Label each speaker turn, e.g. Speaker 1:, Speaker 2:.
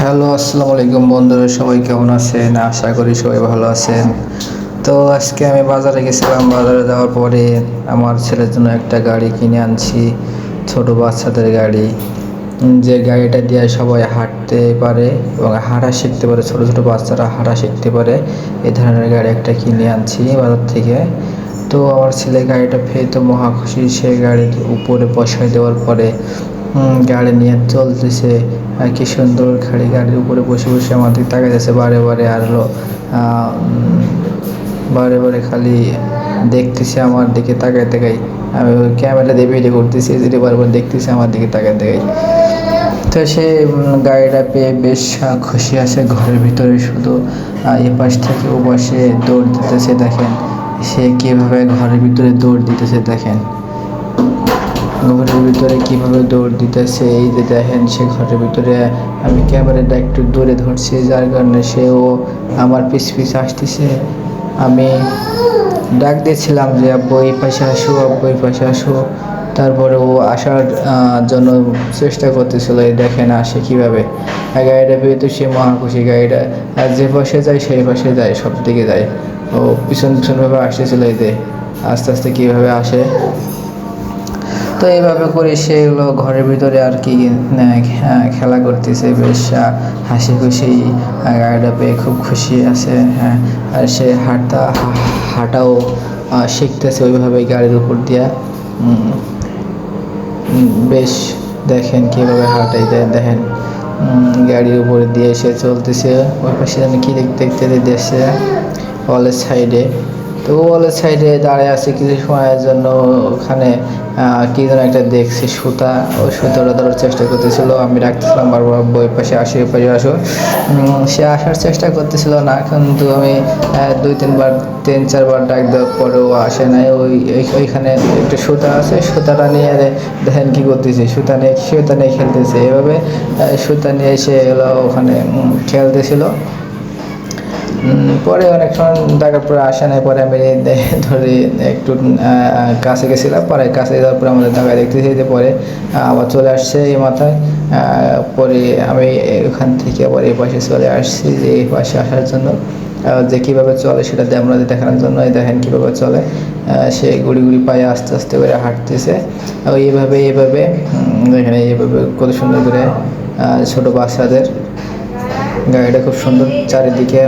Speaker 1: Hello, আসসালামু আলাইকুম বন্ধুরা, সবাই কেমন আছেন? আশা করি সবাই ভালো আছেন। তো আজকে আমি বাজারে গেছিলাম। বাজারে যাওয়ার পরে আমার ছেলের জন্য একটা গাড়ি কিনে আনছি, ছোট বাচ্চাদের গাড়ি। যে গাড়িটা দিয়ে সবাই হাঁটতে পারে এবং হাঁটা শিখতে পারে, ছোট ছোট বাচ্চারা হাঁটা শিখতে পারে। এই ধরনের গাড়ি একটা কিনে আনছি বাজার থেকে। তো আমার ছেলে গাড়িটা পেয়ে তো মহা খুশি। সে গাড়ির উপরে বসায় দেওয়ার পরে গাড়ি নিয়ে চলতেছে। কি সুন্দর গাড়ির উপরে বসে বসে আমার দিকে তাকাইতেছে বারে বারে। আর হলো বারে বারে খালি দেখতেছে আমার দিকে তাকায় তাকাই। আমি ওই ক্যামেরা দিয়ে ভিডিও করতেছি, যেটা বারবার দেখতেছে আমার দিকে তাকায় তাকাই। তো সে গাড়িটা পেয়ে বেশ খুশি আছে। ঘরের ভিতরে শুধু এ পাশ থেকে ও পাশে দৌড় দিতেছে। দেখেন সে কীভাবে ঘরের ভিতরে দৌড় দিতেছে, দেখেন ঘরের ভিতরে কীভাবে দৌড় দিতেছে। এই যে দেখেন সে ঘরের ভিতরে, আমি ক্যামেরাটা একটু দূরে ধরছি যার কারণে সেও আমার পিছ পিছ আসতেছে। আমি ডাক দিয়েছিলাম যে আব্বু এই পাশে আসো, আব্বু এই পাশে আসো। তারপরে ও আসার জন্য চেষ্টা করতেছিল। এই দেখেন আসে কীভাবে। গাড়িটা পেয়ে তো সে মহা খুশি। গাড়িটা যে পাশে যায় সেই পাশে যায়, সব দিকে যায়। ও পিছন পিছনভাবে আসতেছিল। এই যে আস্তে আস্তে কীভাবে আসে। তো এইভাবে করে সেগুলো ঘরের ভিতরে আর কি খেলা করতেছে। বেশ হাসি খুশি গাড়িটা পেয়ে খুব খুশি আছে। হ্যাঁ, আর সে হাঁটাও শিখতেছে ওইভাবে গাড়ির উপর দিয়া। বেশ দেখেন কীভাবে হাঁটাই দেয়, দেখেন গাড়ির উপরে দিয়ে সে চলতেছে। ওই পাশে যেন কি দেখতে দেখতে দিয়েছে ওয়ালের সাইডে। তো ওয়ালের সাইডে দাঁড়িয়ে আছে কিছু সময়ের জন্য। ওখানে কি যেন একটা দেখছি সুতা, ওই সুতাটা ধরার চেষ্টা করতেছিল। আমি রাখতেছিলাম বারবার বই পাশে আসে, ওই পাশে আসো। সে আসার চেষ্টা করতেছিল না, কিন্তু আমি তিন চারবার ডাক দেওয়ার পরেও আসে নাই। ওইখানে একটা সুতা আছে, সুতাটা নিয়ে দেখেন কি করতেছে, সুতা নিয়ে খেলতেছে। এভাবে সুতা নিয়ে এসে এলো ওখানে খেলতেছিল। পরে অনেক সময় ডাকার পরে আসে নাই। পরে আমি ধরে একটু কাছে গেছিলাম। পরে কাছে যাওয়ার পরে আমাদের ঢাকায় দেখতেছি যে পরে আবার চলে আসছে এই মাথায়। পরে আমি ওখান থেকে আবার এই পাশে চলে আসছি, যে এই পাশে আসার জন্য যে কীভাবে চলে সেটা আমরা দেখানোর জন্য। দেখেন কীভাবে চলে। সে গুড়ি গুড়ি পায়ে আস্তে আস্তে করে হাঁটতেছে। এইভাবে এখানে এইভাবে কত সুন্দর করে ছোটো বাচ্চাদের গাড়িটা খুব সুন্দর। চারিদিকে